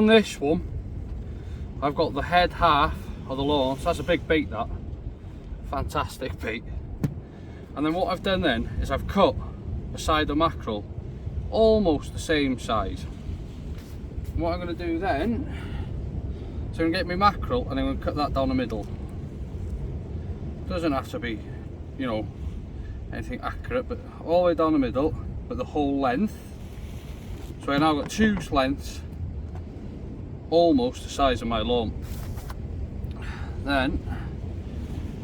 on this one, I've got the head half of the lawn, so that's a big beat, that. Fantastic beat. And then what I've done then is I've cut a side of mackerel almost the same size. And what I'm going to do then, so I'm going to get my mackerel and I'm going to cut that down the middle. Doesn't have to be, you know, anything accurate, but all the way down the middle, but the whole length. So I now got two lengths almost the size of my lawn. Then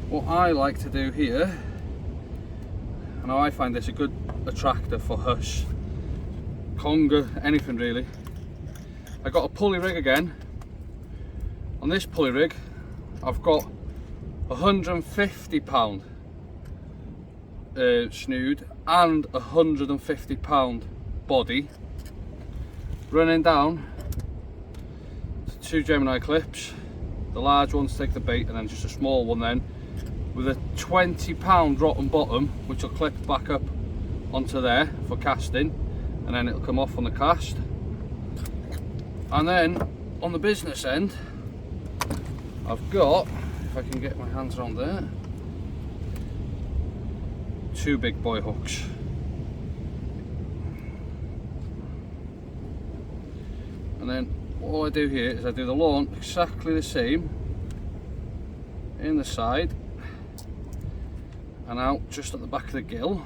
what I like to do here, and I find this a good attractor for hush, conger, anything really. I got a pulley rig again. On this pulley rig I've got 150 pound snood and 150 pound body running down to two Gemini clips. The large ones take the bait and then just a small one then with a 20 pound rotten bottom, which will clip back up onto there for casting, and then it'll come off on the cast. And then on the business end I've got, if I can get my hands around there, two big boy hooks. And then all I do here is I do the lawn exactly the same in the side and out just at the back of the gill.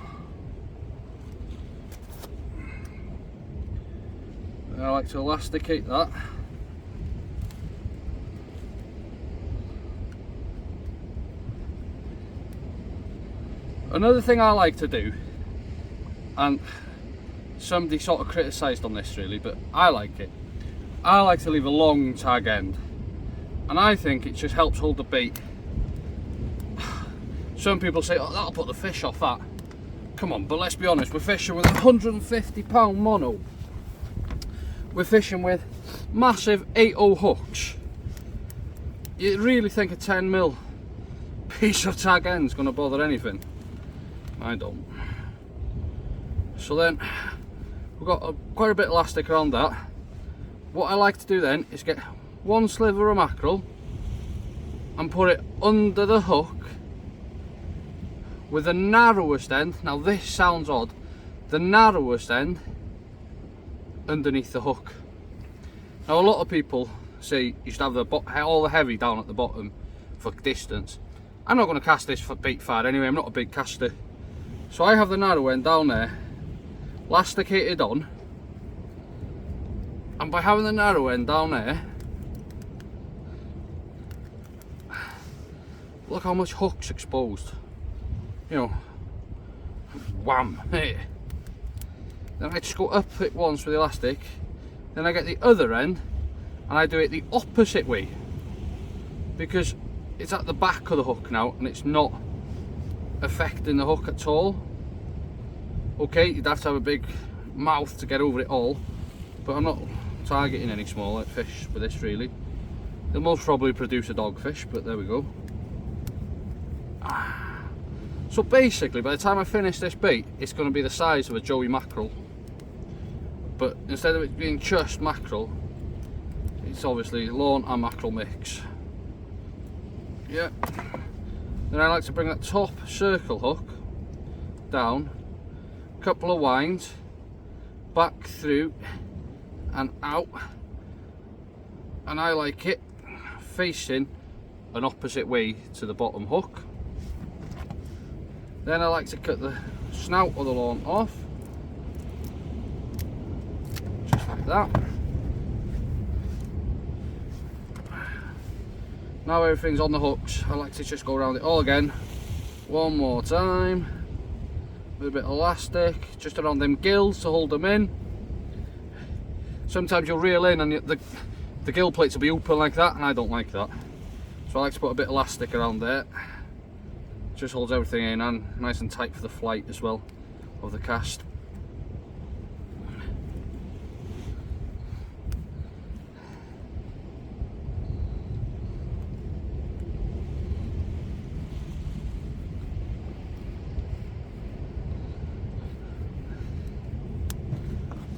And I like to elasticate that. Another thing I like to do, and somebody sort of criticised on this really, but I like it. I like to leave a long tag end, and I think it just helps hold the bait. Some people say, oh, that'll put the fish off that. Come on, but let's be honest, we're fishing with 150 pound mono. We're fishing with massive 8/0 hooks. You really think a 10mm piece of tag end's going to bother anything? I don't. So then we've got quite a bit of elastic around that. What I like to do then is get one sliver of mackerel and put it under the hook with the narrowest end. Now this sounds odd, the narrowest end underneath the hook. Now a lot of people say you should have all the heavy down at the bottom for distance. I'm not going to cast this for bait far anyway, I'm not a big caster. So I have the narrow end down there, elasticated on, and by having the narrow end down there, look how much hook's exposed. You know, wham! Then I just go up it once with the elastic, then I get the other end and I do it the opposite way, because it's at the back of the hook now and it's not affecting the hook at all. Okay, you'd have to have a big mouth to get over it all, but I'm not targeting any smaller fish with this really. They'll most probably produce a dogfish, but there we go. So basically, by the time I finish this bait, it's going to be the size of a joey mackerel. But instead of it being just mackerel, it's obviously lawn and mackerel mix. Yeah. Then I like to bring that top circle hook down, a couple of winds, back through and out. And I like it facing an opposite way to the bottom hook. Then I like to cut the snout of the lawn off, just like that. Now everything's on the hooks, I like to just go around it all again, one more time, with a bit of elastic, just around them gills to hold them in. Sometimes you'll reel in and the gill plates will be open like that, and I don't like that. So I like to put a bit of elastic around there. Just holds everything in and nice and tight for the flight as well of the cast.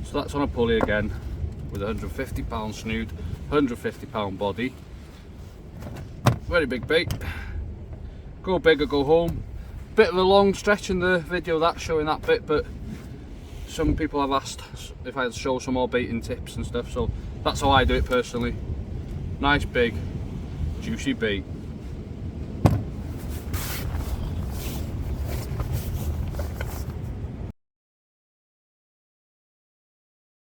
So that's on a pulley again with a 150 pound snood, 150 pound body. Very big bait. Go big or go home. Bit of a long stretch in the video that showing that bit, but some people have asked if I'd show some more baiting tips and stuff, so that's how I do it personally. Nice big juicy bait.